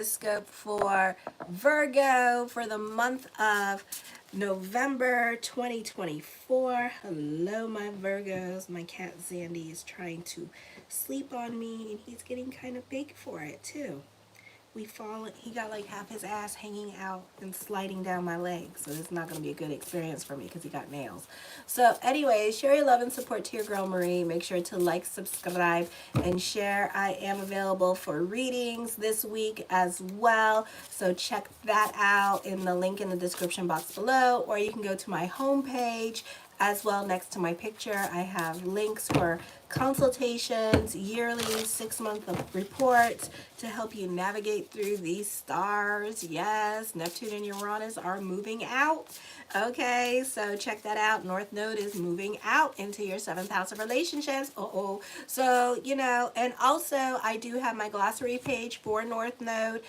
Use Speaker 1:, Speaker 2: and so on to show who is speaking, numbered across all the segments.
Speaker 1: horoscope for Virgo for the month of November 2024. Hello, my Virgos. My cat Zandy is trying to sleep on me, and he's getting kind of big for it, too. He got like half his ass hanging out and sliding down my legs, so it's not going to be a good experience for me because he got nails. So anyway, share your love and support to your girl Marie. Make sure to like, subscribe, and share. I am available for readings this week as well, so check that out in the link in the description box below, or you can go to my homepage as well. Next to my picture, I have links for consultations, yearly 6-month reports to help you navigate through these stars. Yes, Neptune and Uranus are moving out. Okay, so check that out. North Node is moving out into your 7th house of relationships. So, and also I do have my glossary page for North Node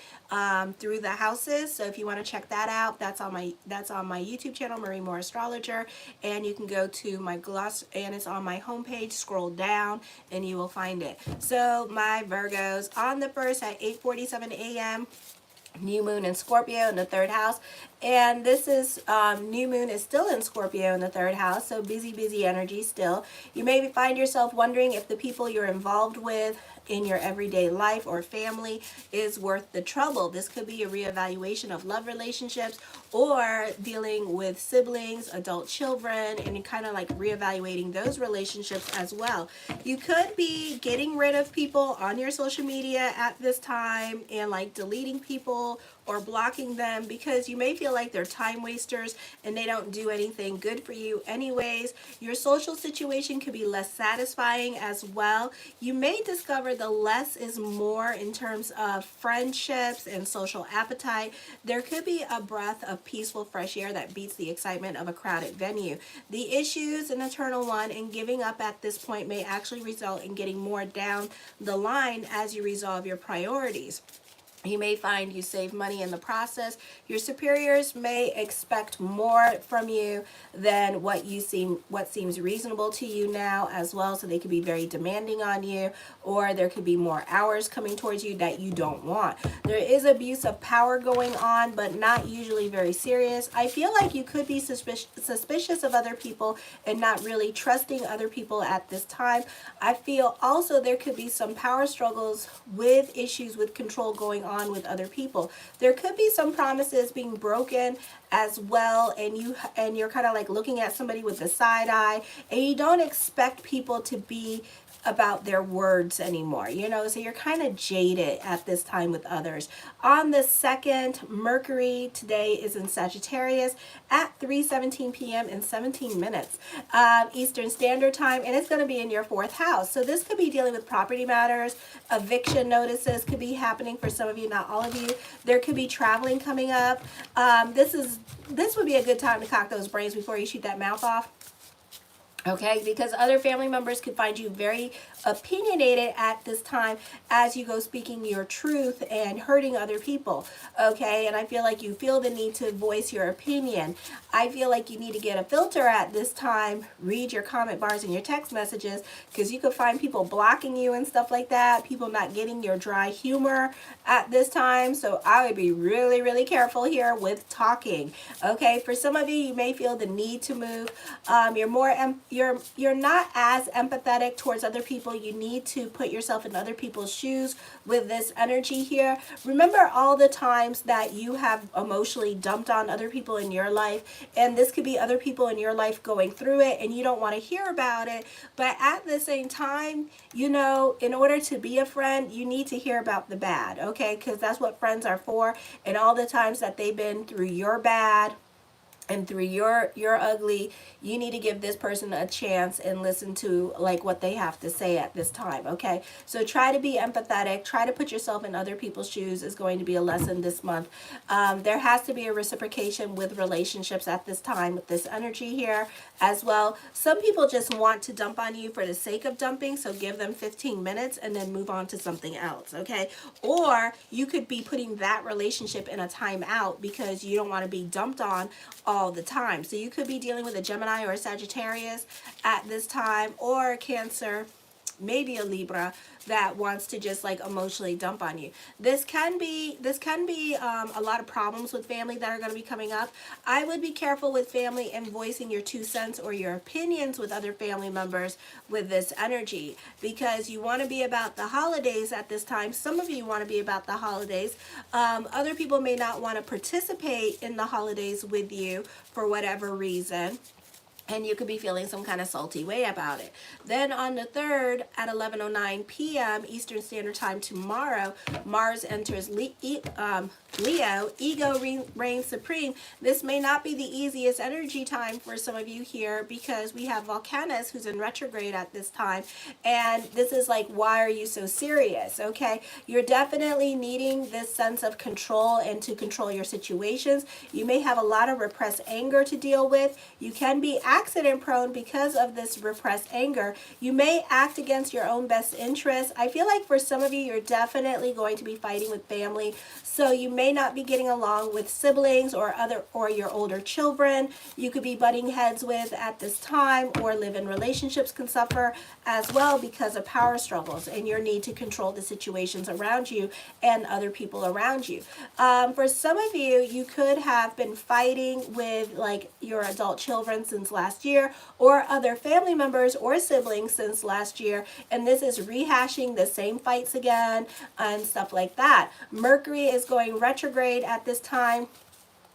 Speaker 1: through the houses. So if you want to check that out, that's on my YouTube channel, Marie Moore Astrologer, and you can go to my gloss, and it's on my homepage. Scroll down and you will find it. So my Virgos, on the 1st at 8:47 a.m. new moon in Scorpio in the 3rd house, and this is new moon is still in Scorpio in the 3rd house, so busy energy still. You may find yourself wondering if the people you're involved with in your everyday life or family is worth the trouble. This could be a reevaluation of love relationships or dealing with siblings, adult children, and kind of like reevaluating those relationships as well. You could be getting rid of people on your social media at this time and like deleting people or blocking them because you may feel like they're time wasters and they don't do anything good for you anyways. Your social situation could be less satisfying as well. You may discover the less is more in terms of friendships and social appetite. There could be a breath of peaceful fresh air that beats the excitement of a crowded venue. The issues, an eternal one, and giving up at this point may actually result in getting more down the line as you resolve your priorities. You may find you save money in the process. Your superiors may expect more from you than what seems reasonable to you now as well. So they could be very demanding on you, or there could be more hours coming towards you that you don't want. There is abuse of power going on, but not usually very serious. I feel like you could be suspicious of other people and not really trusting other people at this time. I feel also there could be some power struggles with issues with control going on with other people. There could be some promises being broken as well, and you're kind of like looking at somebody with a side eye, and you don't expect people to be about their words anymore, so you're kind of jaded at this time with others. On the 2nd, Mercury today is in Sagittarius at 3:17 p.m. in 17 minutes Eastern Standard Time, and it's going to be in your 4th house. So this could be dealing with property matters. Eviction notices could be happening for some of you, not all of you. There could be traveling coming up. This would be a good time to cock those brains before you shoot that mouth off. Okay, because other family members could find you very opinionated at this time as you go speaking your truth and hurting other people. Okay, and I feel like you feel the need to voice your opinion. I feel like you need to get a filter at this time. Read your comment bars and your text messages, because you could find people blocking you and stuff like that. People not getting your dry humor at this time. So I would be really careful here with talking. Okay, for some of you, you may feel the need to move. You're not as empathetic towards other people. You need to put yourself in other people's shoes with this energy here. Remember all the times that you have emotionally dumped on other people in your life, and this could be other people in your life going through it and you don't want to hear about it. But at the same time, in order to be a friend, you need to hear about the bad, okay? Because that's what friends are for. And all the times that they've been through your bad and through your ugly, you need to give this person a chance and listen to like what they have to say at this time. Okay, so try to be empathetic, try to put yourself in other people's shoes is going to be a lesson this month. There has to be a reciprocation with relationships at this time with this energy here as well. Some people just want to dump on you for the sake of dumping, so give them 15 minutes and then move on to something else. Okay, or you could be putting that relationship in a timeout because you don't want to be dumped on all the time. So you could be dealing with a Gemini or a Sagittarius at this time, or Cancer. maybe a Libra, that wants to just like emotionally dump on you. This can be a lot of problems with family that are going to be coming up. I would be careful with family and voicing your 2 cents or your opinions with other family members with this energy, because you want to be about the holidays at this time. Some of you want to be about the holidays. Other people may not want to participate in the holidays with you for whatever reason, and you could be feeling some kind of salty way about it. Then on the 3rd at 11:09 p.m. Eastern Standard Time tomorrow, Mars enters Leo, ego reigns supreme. This may not be the easiest energy time for some of you here, because we have Volcanus who's in retrograde at this time, and this is like, why are you so serious? Okay, you're definitely needing this sense of control and to control your situations. You may have a lot of repressed anger to deal with. You can be accident prone because of this repressed anger. You may act against your own best interests. I feel like for some of you, you're definitely going to be fighting with family, so you may not be getting along with siblings or your older children. You could be butting heads with at this time, or live-in relationships can suffer as well because of power struggles and your need to control the situations around you and other people around you. For some of you, you could have been fighting with like your adult children since last year, or other family members or siblings since last year, and this is rehashing the same fights again and stuff like that. Mercury is going retrograde at this time,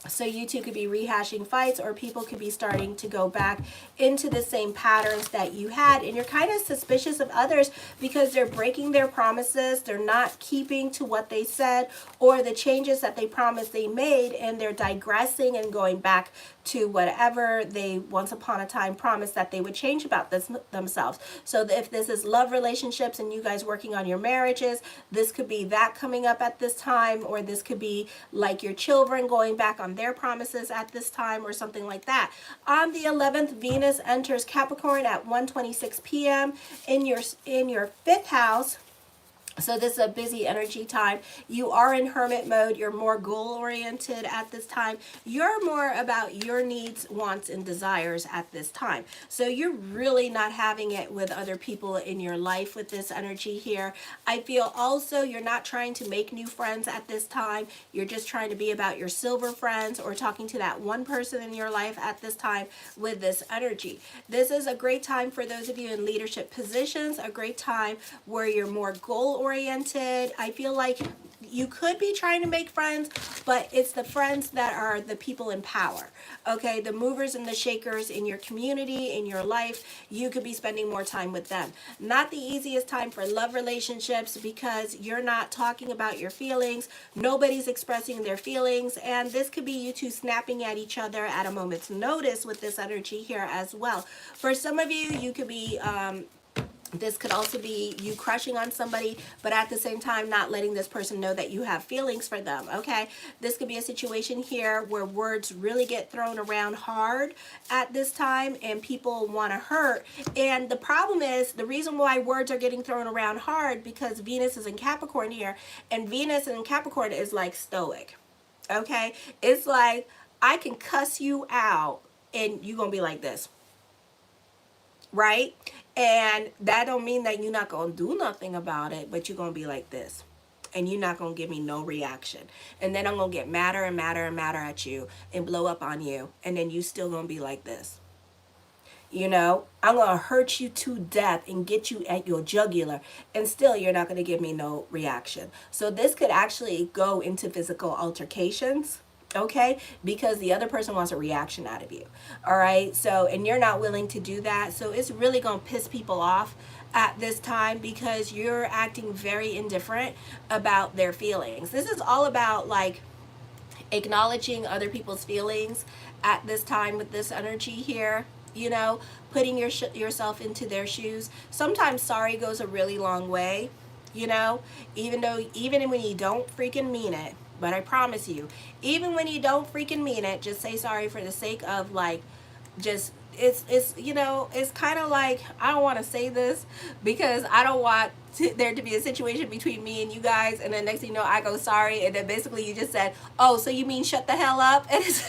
Speaker 1: so you two could be rehashing fights, or people could be starting to go back into the same patterns that you had, and you're kind of suspicious of others because they're breaking their promises, they're not keeping to what they said or the changes that they promised they made, and they're digressing and going back to whatever they once upon a time promised that they would change about themselves. So if this is love relationships and you guys working on your marriages, this could be that coming up at this time, or this could be like your children going back on their promises at this time, or something like that. On the 11th, Venus enters Capricorn at 1:26 p.m. in your 5th house. So this is a busy energy time. You are in hermit mode. You're more goal-oriented at this time. You're more about your needs, wants, and desires at this time. So you're really not having it with other people in your life with this energy here. I feel also you're not trying to make new friends at this time. You're just trying to be about your silver friends, or talking to that one person in your life at this time with this energy. This is a great time for those of you in leadership positions, a great time where you're more goal-oriented. I feel like you could be trying to make friends, but it's the friends that are the people in power, okay? The movers and the shakers in your community, in your life, you could be spending more time with them. Not the easiest time for love relationships, because you're not talking about your feelings. Nobody's expressing their feelings, and this could be you two snapping at each other at a moment's notice with this energy here as well. For some of you, you could be this could also be you crushing on somebody, but at the same time not letting this person know that you have feelings for them, okay? This could be a situation here where words really get thrown around hard at this time, and people want to hurt. And the problem is, the reason why words are getting thrown around hard, because Venus is in Capricorn here, and Venus in Capricorn is like stoic, okay? It's like, I can cuss you out and you're going to be like this, right? And that don't mean that you're not going to do nothing about it, but you're going to be like this. And you're not going to give me no reaction. And then I'm going to get madder and madder and madder at you and blow up on you. And then you still going to be like this. You know, I'm going to hurt you to death and get you at your jugular. And still you're not going to give me no reaction. So this could actually go into physical altercations. Okay, because the other person wants a reaction out of you. All right, so, and you're not willing to do that. So it's really going to piss people off at this time, because you're acting very indifferent about their feelings. This is all about like acknowledging other people's feelings at this time with this energy here. You know, putting yourself into their shoes. Sometimes sorry goes a really long way. You know, even when you don't freaking mean it. But I promise you, even when you don't freaking mean it, just say sorry for the sake of like, just, it's you know, it's kind of like, I don't want to say this because I don't want there to be a situation between me and you guys, and then next thing you know, I go sorry, and then basically you just said, oh, so you mean shut the hell up? And it's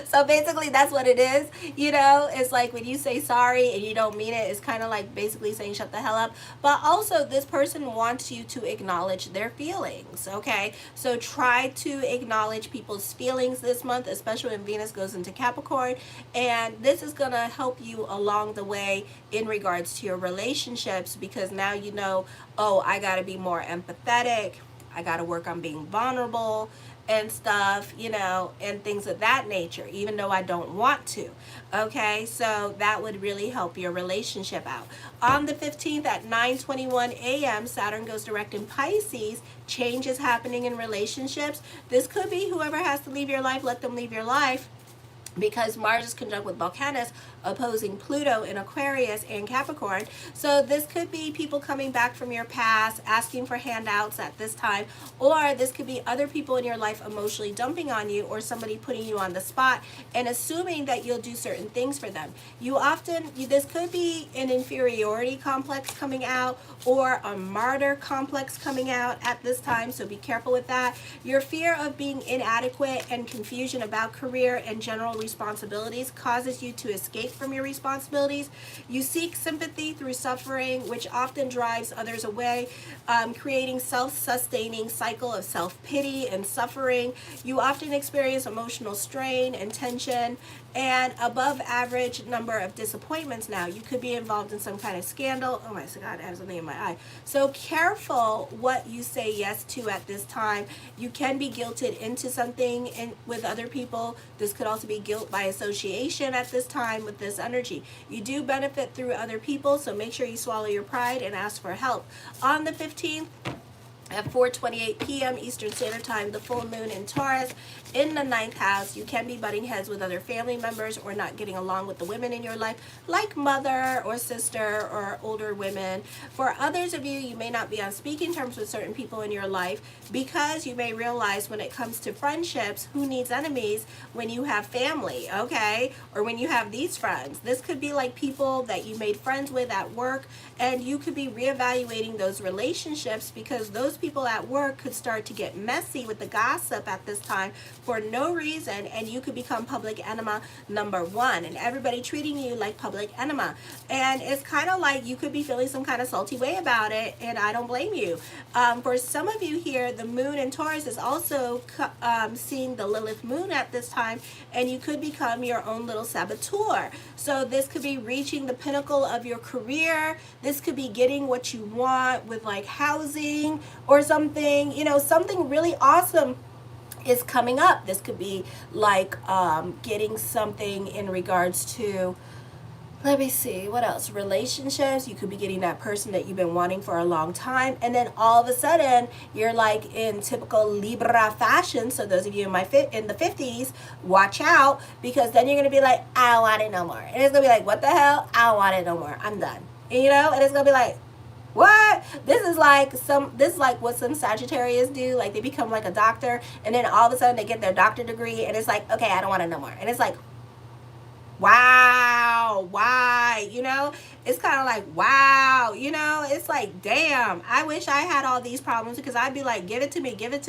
Speaker 1: So basically that's what it is. You know, it's like when you say sorry and you don't mean it, it's kind of like basically saying shut the hell up. But also this person wants you to acknowledge their feelings, okay? So try to acknowledge people's feelings this month, especially when Venus goes into Capricorn, and this is going to help you along the way in regards to your relationships, because now you know, oh, I got to be more empathetic, I got to work on being vulnerable and stuff, you know, and things of that nature, even though I don't want to. Okay, so that would really help your relationship out. On the 15th at 9:21 a.m., Saturn goes direct in Pisces. Change is happening in relationships. This could be whoever has to leave your life, let them leave your life, because Mars is conjunct with Volcanus, opposing Pluto in Aquarius and Capricorn. So this could be people coming back from your past, asking for handouts at this time, or this could be other people in your life emotionally dumping on you, or somebody putting you on the spot and assuming that you'll do certain things for them. This could be an inferiority complex coming out, or a martyr complex coming out at this time, so be careful with that. Your fear of being inadequate and confusion about career and general responsibilities causes you to escape from your responsibilities. You seek sympathy through suffering, which often drives others away, creating self-sustaining cycle of self-pity and suffering. You often experience emotional strain and tension, and above average number of disappointments. Now you could be involved in some kind of scandal. Oh my god, I have something in my eye. So careful what you say yes to at this time. You can be guilted into something with other people. This could also be guilt by association at this time with this energy. You do benefit through other people, so make sure you swallow your pride and ask for help. On the 15th, at 4:28 p.m. Eastern Standard Time, the full moon in Taurus in the 9th house. You can be butting heads with other family members or not getting along with the women in your life, like mother or sister or older women. For others of you, you may not be on speaking terms with certain people in your life, because you may realize when it comes to friendships, who needs enemies when you have family, okay? Or when you have these friends. This could be like people that you made friends with at work, and you could be reevaluating those relationships, because those people at work could start to get messy with the gossip at this time for no reason, and you could become public enema number one, and everybody treating you like public enema. And it's kind of like you could be feeling some kind of salty way about it, and I don't blame you. For some of you here, the moon in Taurus is also seeing the Lilith moon at this time, and you could become your own little saboteur. So this could be reaching the pinnacle of your career. This could be getting what you want with like housing or something, you know, something really awesome is coming up. This could be like getting something in regards to, let me see, what else? Relationships. You could be getting that person that you've been wanting for a long time, and then all of a sudden you're like in typical Libra fashion. So those of you in the 50s, watch out, because then you're gonna be like, I don't want it no more. And it's gonna be like, what the hell? I don't want it no more. I'm done. And, you know, and it's gonna be like, what? This is like what some Sagittarius do. Like they become like a doctor, and then all of a sudden they get their doctor degree, and it's like, okay, I don't want it no more. And it's like, wow, why? You know, it's kind of like, wow, you know, it's like, damn, I wish I had all these problems, because I'd be like, give it to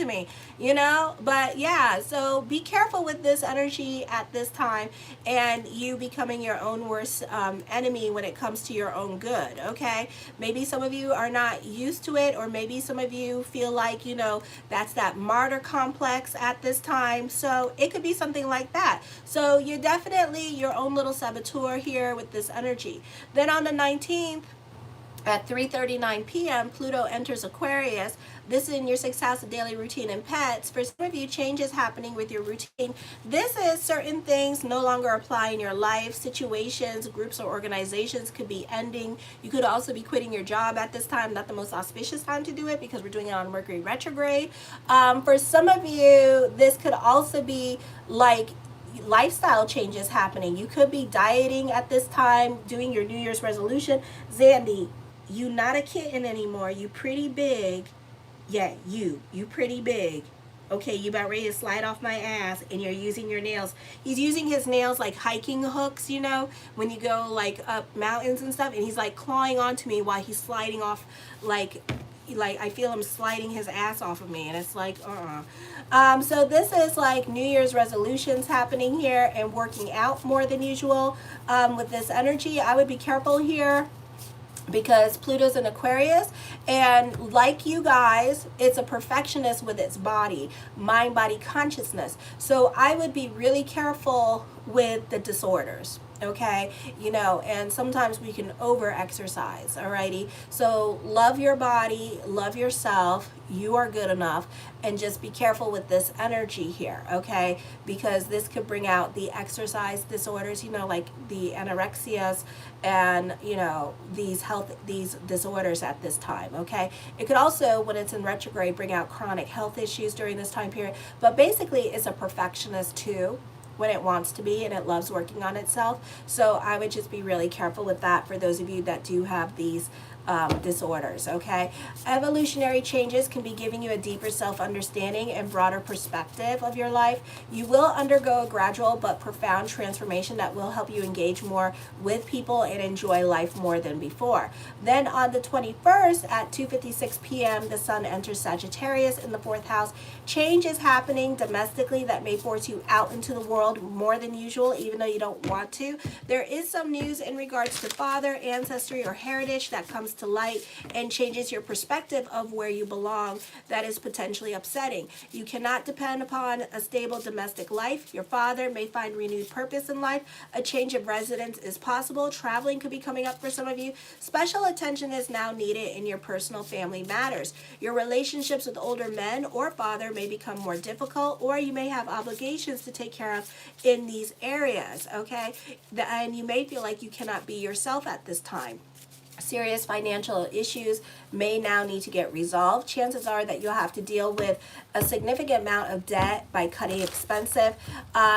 Speaker 1: me, you know. But yeah, so be careful with this energy at this time, and you becoming your own worst enemy when it comes to your own good, okay? Maybe some of you are not used to it, or maybe some of you feel like, you know, that's that martyr complex at this time. So it could be something like that. So you're definitely your own little saboteur here with this energy. Then on the 19th at 3:39 p.m. Pluto enters Aquarius. This is in your 6th house of daily routine and pets. For some of you, changes happening with your routine. This is certain things no longer apply in your life. Situations, groups, or organizations could be ending. You could also be quitting your job at this time. Not the most auspicious time to do it, because we're doing it on Mercury retrograde. For some of you, this could also be like lifestyle changes happening. You could be dieting at this time, doing your New Year's resolution. Zandy, you not a kitten anymore. You pretty big. Yeah, you pretty big. Okay, you about ready to slide off my ass, and you're using your nails. He's using his nails like hiking hooks, you know, when you go like up mountains and stuff, and he's like clawing onto me while he's sliding off, like, like I feel him sliding his ass off of me, and it's like, so this is like New Year's resolutions happening here and working out more than usual. With this energy, I would be careful here because Pluto's in Aquarius, and like you guys, it's a perfectionist with its body, mind, body, consciousness. So I would be really careful with the disorders, okay? You know, and sometimes we can over exercise, alrighty? So love your body, love yourself, you are good enough, and just be careful with this energy here, okay? Because this could bring out the exercise disorders, you know, like the anorexias and, you know, these disorders at this time, okay? It could also, when it's in retrograde, bring out chronic health issues during this time period. But basically, it's a perfectionist too, when it wants to be, and it loves working on itself. So I would just be really careful with that for those of you that do have these disorders, okay? Evolutionary changes can be giving you a deeper self-understanding and broader perspective of your life. You will undergo a gradual but profound transformation that will help you engage more with people and enjoy life more than before. Then on the 21st at 2:56 p.m., the sun enters Sagittarius in the 4th house. Change is happening domestically that may force you out into the world more than usual, even though you don't want to. There is some news in regards to father, ancestry, or heritage that comes to light and changes your perspective of where you belong. That is potentially upsetting. You cannot depend upon a stable domestic life. Your father may find renewed purpose in life. A change of residence is possible. Traveling could be coming up for some of you. Special attention is now needed in your personal family matters. Your relationships with older men or father may become more difficult, or you may have obligations to take care of in these areas, okay? And you may feel like you cannot be yourself at this time. Serious financial issues may now need to get resolved. Chances are that you'll have to deal with a significant amount of debt by cutting expensive.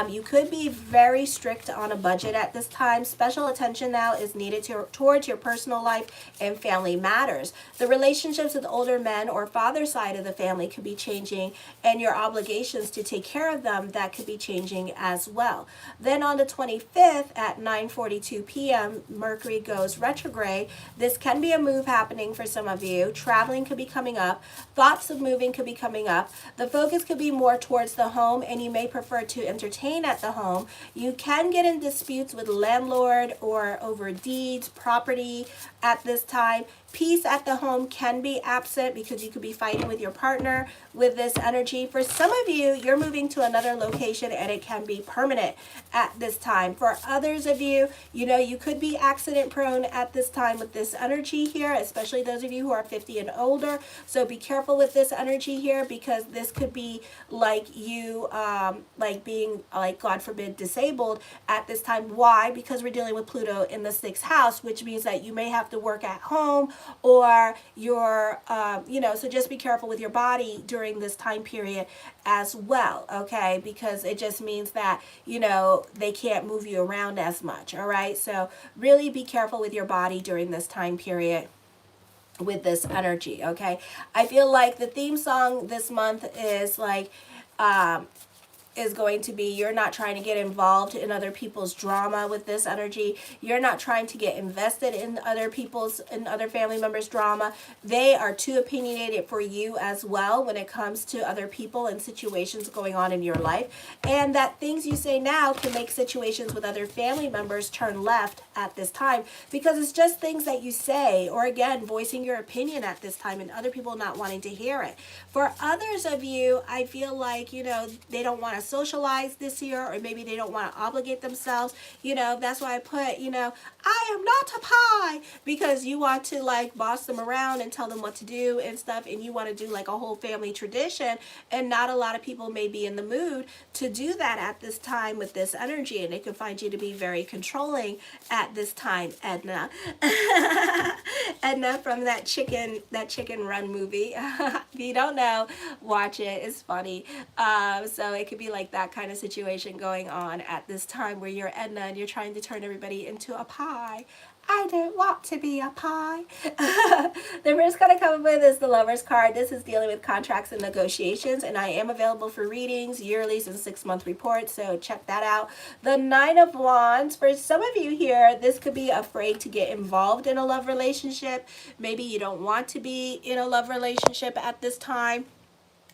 Speaker 1: You could be very strict on a budget at this time. Special attention now is needed towards your personal life and family matters. The relationships with older men or father side of the family could be changing, and your obligations to take care of them, that could be changing as well. Then on the 25th at 9:42 p.m., Mercury goes retrograde. This can be a move happening for some of you. Traveling could be coming up. Thoughts of moving could be coming up. The focus could be more towards the home, and you may prefer to entertain at the home. You can get in disputes with landlord or over deeds, property at this time. Peace at the home can be absent because you could be fighting with your partner with this energy. For some of you, you're moving to another location and it can be permanent at this time. For others of you, you know, you could be accident prone at this time with this energy here, especially those of you who are 50 and older. So be careful with this energy here, because this could be like you, like being, like, God forbid, disabled at this time. Why? Because we're dealing with Pluto in the 6th house, which means that you may have to work at home, or your, you know, so just be careful with your body during this time period as well, okay? Because it just means that, you know, they can't move you around as much, all right? So really be careful with your body during this time period with this energy, okay? I feel like the theme song this month is like, is going to be, you're not trying to get involved in other people's drama with this energy. You're not trying to get invested in other family members' drama. They are too opinionated for you as well when it comes to other people and situations going on in your life. And that things you say now can make situations with other family members turn left at this time, because it's just things that you say, or again, voicing your opinion at this time and other people not wanting to hear it. For others of you, I feel like, you know, they don't want to socialize this year, or maybe they don't want to obligate themselves. You know, that's why I put, you know, I am not a pie, because you want to like boss them around and tell them what to do and stuff, and you want to do like a whole family tradition, and not a lot of people may be in the mood to do that at this time with this energy, and it can find you to be very controlling at this time, Edna. Edna from that Chicken Run movie. If you don't know, watch it. It's funny. So it could be like that kind of situation going on at this time, where you're Edna and you're trying to turn everybody into a pie I don't want to be a pie. The first card I come up with is the Lover's card. This is dealing with contracts and negotiations, and I am available for readings, yearlies, and 6-month reports, so check that out. The Nine of Wands. For some of you here, this could be afraid to get involved in a love relationship. Maybe you don't want to be in a love relationship at this time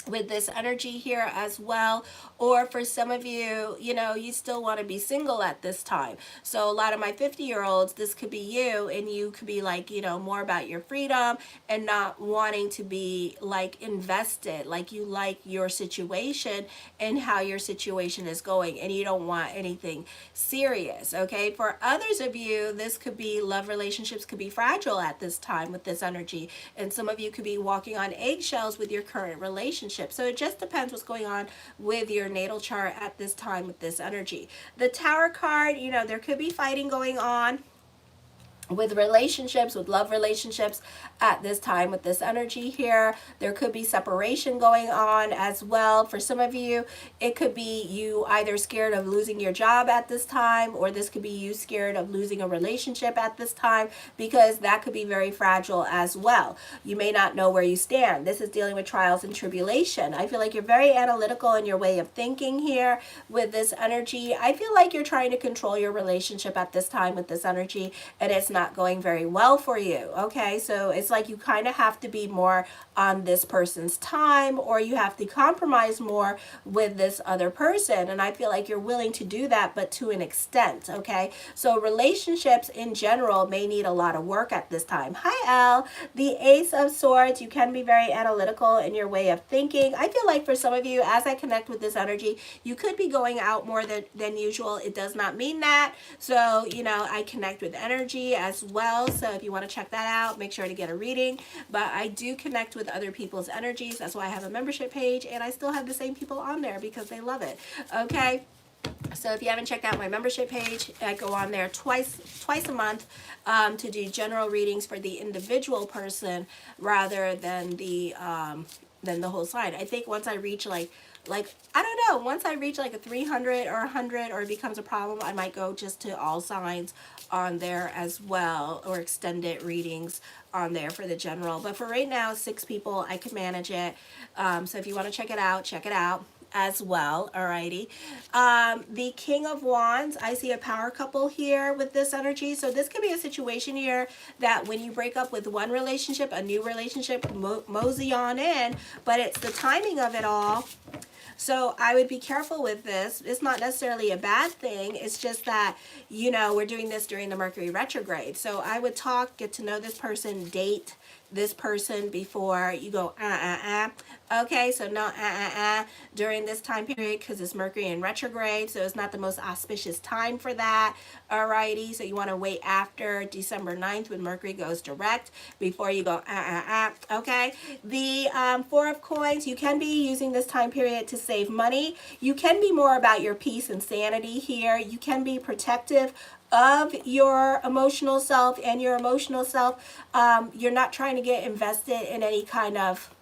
Speaker 1: with this energy here as well. Or for some of you, you know, you still want to be single at this time. So a lot of my 50-year-olds, this could be you, and you could be like, you know, more about your freedom and not wanting to be like invested, like you like your situation and how your situation is going, and you don't want anything serious. Okay, for others of you, this could be love relationships could be fragile at this time with this energy, and some of you could be walking on eggshells with your current relationship. So it just depends what's going on with your natal chart at this time with this energy. The Tower card, you know, there could be fighting going on with relationships, with love relationships at this time with this energy here. There could be separation going on as well. For some of you, it could be you either scared of losing your job at this time, or this could be you scared of losing a relationship at this time, because that could be very fragile as well. You may not know where you stand. This is dealing with trials and tribulation. I feel like you're very analytical in your way of thinking here with this energy. I feel like you're trying to control your relationship at this time with this energy, and it's not going very well for you. Okay, so it's like you kind of have to be more on this person's time, or you have to compromise more with this other person, and I feel like you're willing to do that, but to an extent. Okay, so relationships in general may need a lot of work at this time. Hi Elle. The Ace of Swords, you can be very analytical in your way of thinking. I feel like for some of you, as I connect with this energy, you could be going out more than usual. It does not mean that. So, you know, I connect with energy as well. So if you want to check that out, make sure to get a reading. But I do connect with other people's energies. That's why I have a membership page, and I still have the same people on there because they love it. Okay. So if you haven't checked out my membership page, I go on there twice a month to do general readings for the individual person rather than the whole sign. I think once I reach like I don't know, once I reach like a 300 or 100, or it becomes a problem, I might go just to all signs on there as well, or extended readings on there for the general. But for right now, 6 people, I can manage it. So if you want to check it out as well. Alrighty. The King of Wands, I see a power couple here with this energy. So this could be a situation here that when you break up with one relationship, a new relationship mosey on in, but it's the timing of it all. So I would be careful with this. It's not necessarily a bad thing. It's just that, you know, we're doing this during the Mercury retrograde. So I would get to know this person, date this person before you go okay, so no during this time period, because it's Mercury in retrograde, so it's not the most auspicious time for that. Alrighty, so you want to wait after December 9th when Mercury goes direct before you go okay. The 4 of Coins, you can be using this time period to save money. You can be more about your peace and sanity here. You can be protective of your emotional self and your emotional self. You're not trying to get invested in any kind of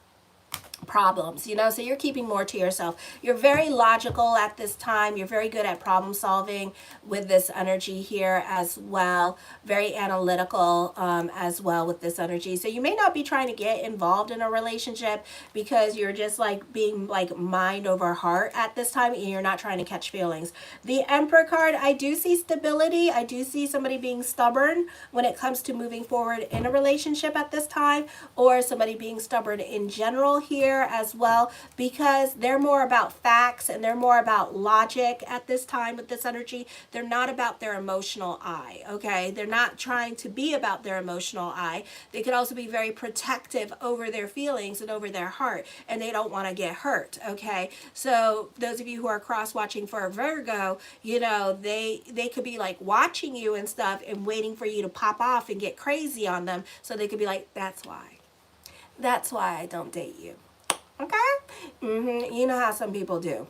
Speaker 1: problems, you know, so you're keeping more to yourself. You're very logical at this time. You're very good at problem solving with this energy here as well. Very analytical as well with this energy. So you may not be trying to get involved in a relationship because you're just like being like mind over heart at this time, and you're not trying to catch feelings. The Emperor card, I do see stability. I do see somebody being stubborn when it comes to moving forward in a relationship at this time, or somebody being stubborn in general here as well, because they're more about facts and they're more about logic at this time with this energy. They're not about their emotional eye. Okay, they're not trying to be about their emotional eye. They could also be very protective over their feelings and over their heart, and they don't want to get hurt. Okay, so those of you who are cross watching for a Virgo, you know, they could be like watching you and stuff and waiting for you to pop off and get crazy on them, so they could be like, that's why I don't date you. Okay? You know how some people do.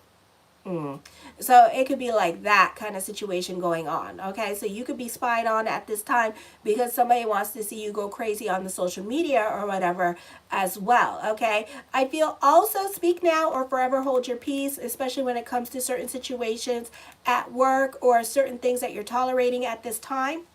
Speaker 1: So it could be like that kind of situation going on. Okay, so you could be spied on at this time because somebody wants to see you go crazy on the social media or whatever as well. Okay, I feel also speak now or forever hold your peace, especially when it comes to certain situations at work or certain things that you're tolerating at this time.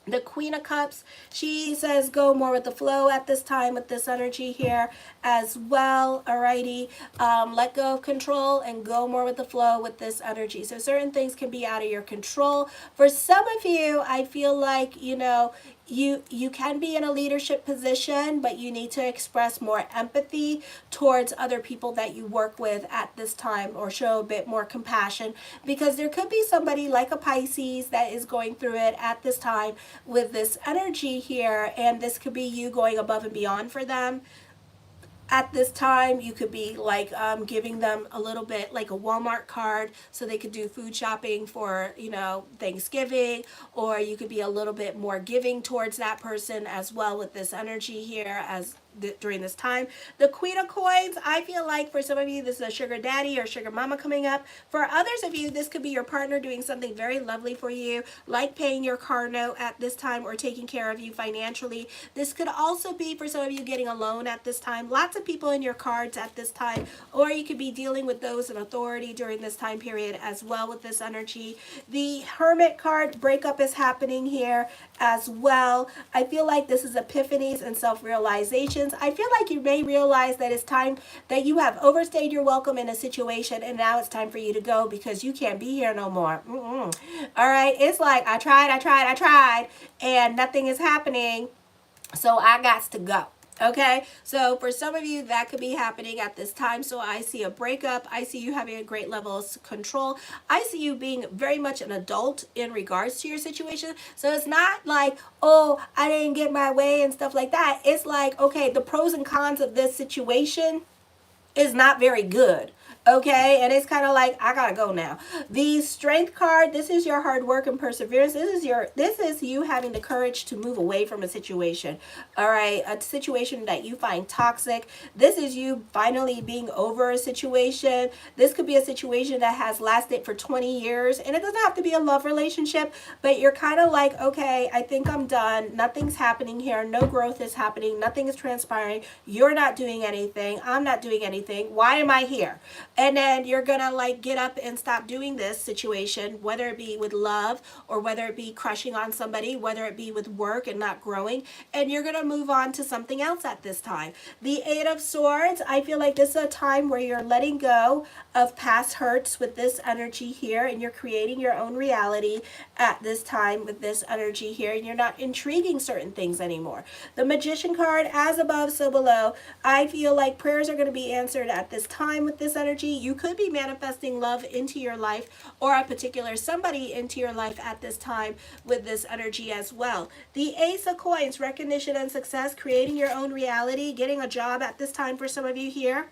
Speaker 1: The Queen of Cups, she says go more with the flow at this time with this energy here as well. Alrighty, let go of control and go more with the flow with this energy. So certain things can be out of your control. For some of you, I feel like, you know, you can be in a leadership position, but you need to express more empathy towards other people that you work with at this time, or show a bit more compassion, because there could be somebody like a Pisces that is going through it at this time with this energy here, and this could be you going above and beyond for them at this time. You could be like giving them a little bit like a Walmart card so they could do food shopping for, you know, Thanksgiving, or you could be a little bit more giving towards that person as well with this energy here as during this time. The Queen of Coins, I feel like for some of you, this is a sugar daddy or sugar mama coming up. For others of you, this could be your partner doing something very lovely for you, like paying your car note at this time or taking care of you financially. This could also be for some of you getting a loan at this time. Lots of people in your cards at this time, or you could be dealing with those in authority during this time period as well with this energy. The Hermit card, breakup is happening here as well. I feel like this is epiphanies and self-realizations. I feel like you may realize that it's time that you have overstayed your welcome in a situation, and now it's time for you to go because you can't be here no more. All right, it's like I tried, and nothing is happening, so I got to go. Okay, so for some of you, that could be happening at this time. So I see a breakup. I see you having a great level of control. I see you being very much an adult in regards to your situation. So it's not like, oh, I didn't get my way and stuff like that. It's like, okay, the pros and cons of this situation is not very good. Okay, and it's kind of like I gotta go now. The Strength card, this is your hard work and perseverance. This is you having the courage to move away from a situation. All right, a situation that you find toxic. This is you finally being over a situation. This could be a situation that has lasted for 20 years, and it doesn't have to be a love relationship, but you're kind of like, okay, I think I'm done. Nothing's happening here. No growth is happening. Nothing is transpiring. You're not doing anything. I'm not doing anything. Why am I here? And then you're gonna like get up and stop doing this situation, whether it be with love or whether it be crushing on somebody, whether it be with work and not growing, and you're gonna move on to something else at this time. The Eight of Swords, I feel like this is a time where you're letting go of past hurts with this energy here, and you're creating your own reality at this time with this energy here, and you're not intriguing certain things anymore. The Magician card, as above, so below. I feel like prayers are going to be answered at this time with this energy. You could be manifesting love into your life, or a particular somebody into your life at this time with this energy as well. The Ace of Coins, recognition and success, creating your own reality, getting a job at this time for some of you here.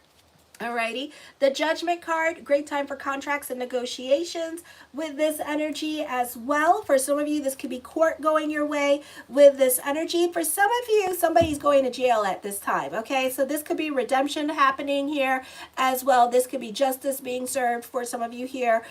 Speaker 1: Alrighty, the Judgment card, great time for contracts and negotiations with this energy as well. For some of you, this could be court going your way with this energy. For some of you, somebody's going to jail at this time, okay? So this could be redemption happening here as well. This could be justice being served for some of you here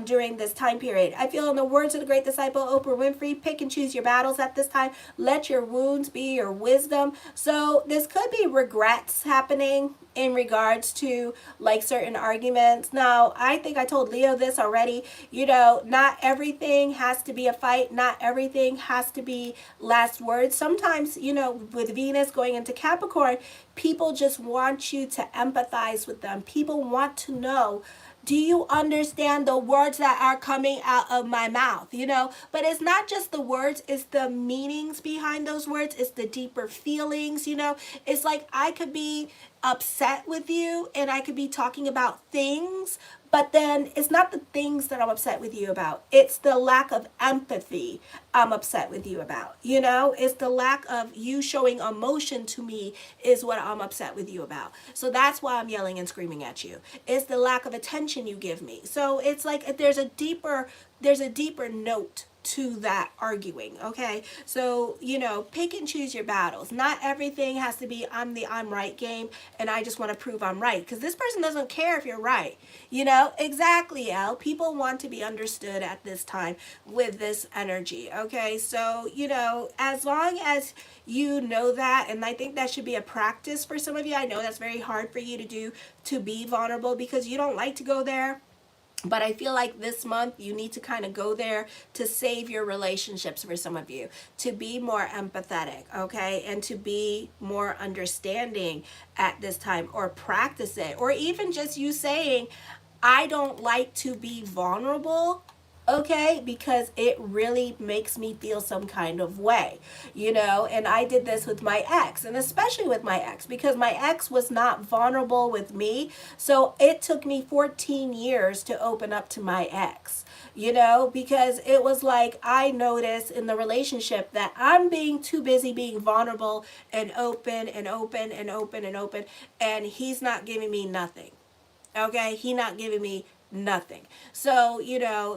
Speaker 1: during this time period. I feel in the words of the great disciple Oprah Winfrey, pick and choose your battles at this time. Let your wounds be your wisdom. So this could be regrets happening in regards to like certain arguments. Now, I think I told Leo this already. You know, not everything has to be a fight. Not everything has to be last words. Sometimes, you know, with Venus going into Capricorn, people just want you to empathize with them. People want to know, do you understand the words that are coming out of my mouth? You know, but it's not just the words, it's the meanings behind those words. It's the deeper feelings, you know. It's like I could be upset with you and I could be talking about things, but then it's not the things that I'm upset with you about. It's the lack of empathy I'm upset with you about. You know, it's the lack of you showing emotion to me is what I'm upset with you about. So that's why I'm yelling and screaming at you. It's the lack of attention you give me. So it's like there's a deeper note to that arguing. Okay, so you know, pick and choose your battles. Not everything has to be I'm right game and I just want to prove I'm right, because this person doesn't care if you're right. You know, exactly, Elle. People want to be understood at this time with this energy. Okay, so you know, as long as you know that, and I think that should be a practice for some of you. I know that's very hard for you to do, to be vulnerable, because you don't like to go there. But I feel like this month you need to kind of go there to save your relationships for some of you, to be more empathetic, okay? And to be more understanding at this time, or practice it. Or even just you saying, I don't like to be vulnerable, okay, because it really makes me feel some kind of way, and I did this with my ex, and especially with my ex, because my ex was not vulnerable with me. So it took me 14 years to open up to my ex, because it was like I noticed in the relationship that I'm being too busy being vulnerable and open and open and open and open, and he's not giving me nothing. Okay, he not giving me nothing. So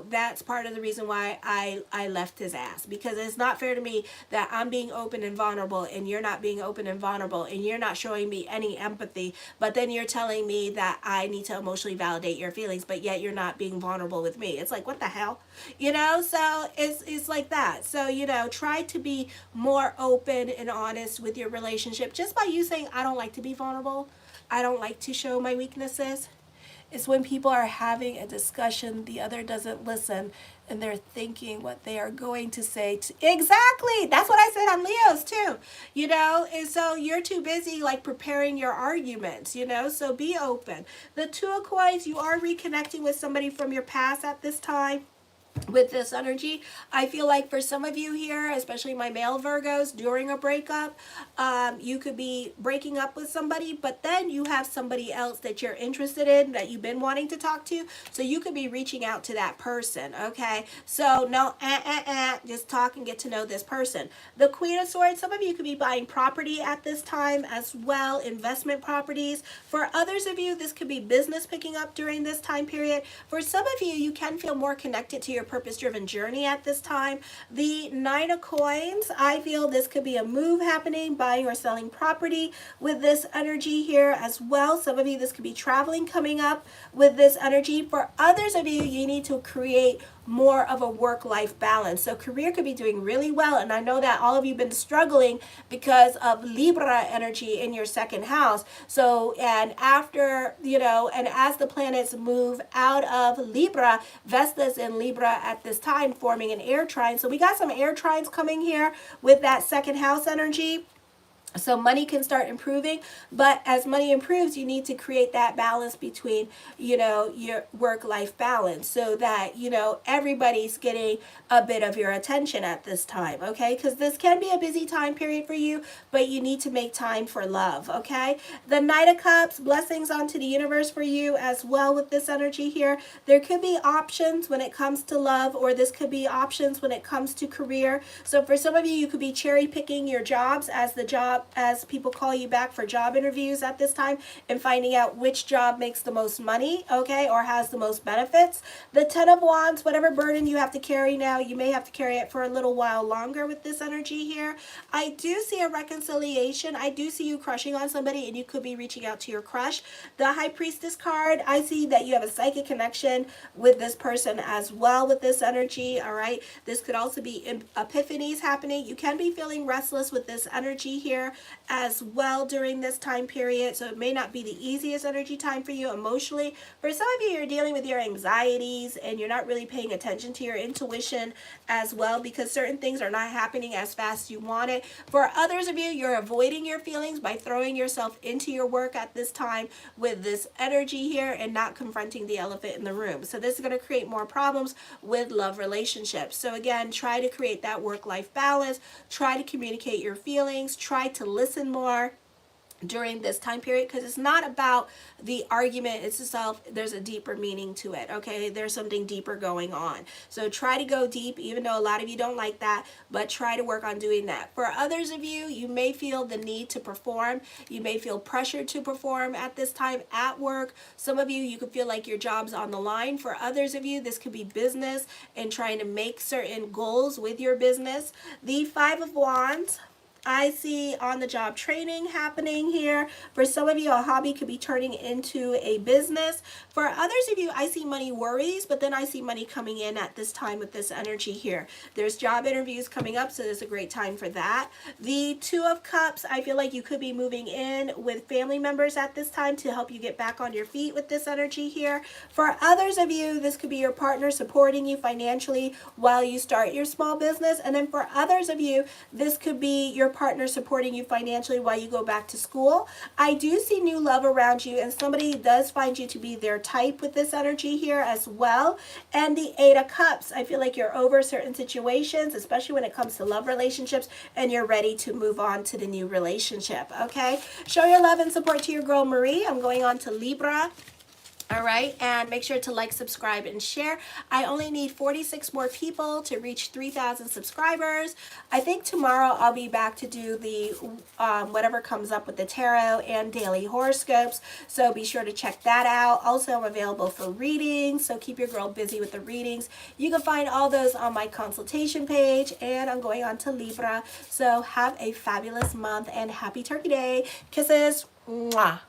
Speaker 1: that's part of the reason why I left his ass, because it's not fair to me that I'm being open and vulnerable and you're not being open and vulnerable, and you're not showing me any empathy, but then you're telling me that I need to emotionally validate your feelings, but yet you're not being vulnerable with me. It's like, what the hell? So it's like that. So try to be more open and honest with your relationship, just by you saying, I don't like to be vulnerable, I don't like to show my weaknesses. It's when people are having a discussion, the other doesn't listen, and they're thinking what they are going to say. Exactly. That's what I said on Leo's too. And so you're too busy like preparing your arguments, so be open. The Two of Coins, you are reconnecting with somebody from your past at this time. With this energy, I feel like for some of you here, especially my male Virgos, during a breakup, you could be breaking up with somebody, but then you have somebody else that you're interested in, that you've been wanting to talk to, so you could be reaching out to that person, okay? So no, just talk and get to know this person. The Queen of Swords, some of you could be buying property at this time as well, investment properties. For others of you, this could be business picking up during this time period. For some of you, you can feel more connected to your purpose-driven journey at this time. The Nine of Coins, I feel this could be a move happening, buying or selling property with this energy here as well. Some of you, this could be traveling coming up with this energy. For others of you, you need to create more of a work-life balance. So career could be doing really well, and I know that all of you have been struggling because of Libra energy in your second house. So, and after, and as the planets move out of Libra, Vesta's in Libra at this time, forming an air trine. So we got some air trines coming here with that second house energy. So money can start improving, but as money improves, you need to create that balance between, your work-life balance, so that, everybody's getting a bit of your attention at this time, okay? Because this can be a busy time period for you, but you need to make time for love, okay? The Knight of Cups, blessings onto the universe for you as well with this energy here. There could be options when it comes to love, or this could be options when it comes to career. So for some of you, you could be cherry picking your jobs as people call you back for job interviews at this time, and finding out which job makes the most money, okay, or has the most benefits. The Ten of Wands, whatever burden you have to carry now, you may have to carry it for a little while longer with this energy here. I do see a reconciliation. I do see you crushing on somebody, and you could be reaching out to your crush. The High Priestess card, I see that you have a psychic connection with this person as well with this energy, all right? This could also be epiphanies happening. You can be feeling restless with this energy here as well during this time period. So it may not be the easiest energy time for you emotionally. For some of you, you're dealing with your anxieties and you're not really paying attention to your intuition as well, because certain things are not happening as fast as you want it. For others of you, you're avoiding your feelings by throwing yourself into your work at this time with this energy here, and not confronting the elephant in the room. So this is going to create more problems with love relationships. So again, try to create that work-life balance. Try to communicate your feelings. Try to listen more during this time period, because it's not about the argument itself. There's a deeper meaning to it, okay? There's something deeper going on. So try to go deep, even though a lot of you don't like that, but try to work on doing that. For others of you, you may feel the need to perform. You may feel pressured to perform at this time at work. Some of you, you could feel like your job's on the line. For others of you, this could be business and trying to make certain goals with your business. The Five of Wands, I see on-the-job training happening here. For some of you, a hobby could be turning into a business. For others of you, I see money worries, but then I see money coming in at this time with this energy here. There's job interviews coming up, so there's a great time for that. The Two of Cups, I feel like you could be moving in with family members at this time to help you get back on your feet with this energy here. For others of you, this could be your partner supporting you financially while you start your small business. And then for others of you, this could be your partner supporting you financially while you go back to school. I do see new love around you, and somebody does find you to be their type with this energy here as well. And the Eight of Cups, I feel like you're over certain situations, especially when it comes to love relationships, and you're ready to move on to the new relationship, okay? Show your love and support to your girl Marie. I'm going on to Libra. All right, and make sure to like, subscribe, and share. I only need 46 more people to reach 3,000 subscribers. I think tomorrow I'll be back to do the whatever comes up with the tarot and daily horoscopes, so be sure to check that out. Also, I'm available for readings, so keep your girl busy with the readings. You can find all those on my consultation page, and I'm going on to Libra. So have a fabulous month, and happy Turkey Day. Kisses. Mwah.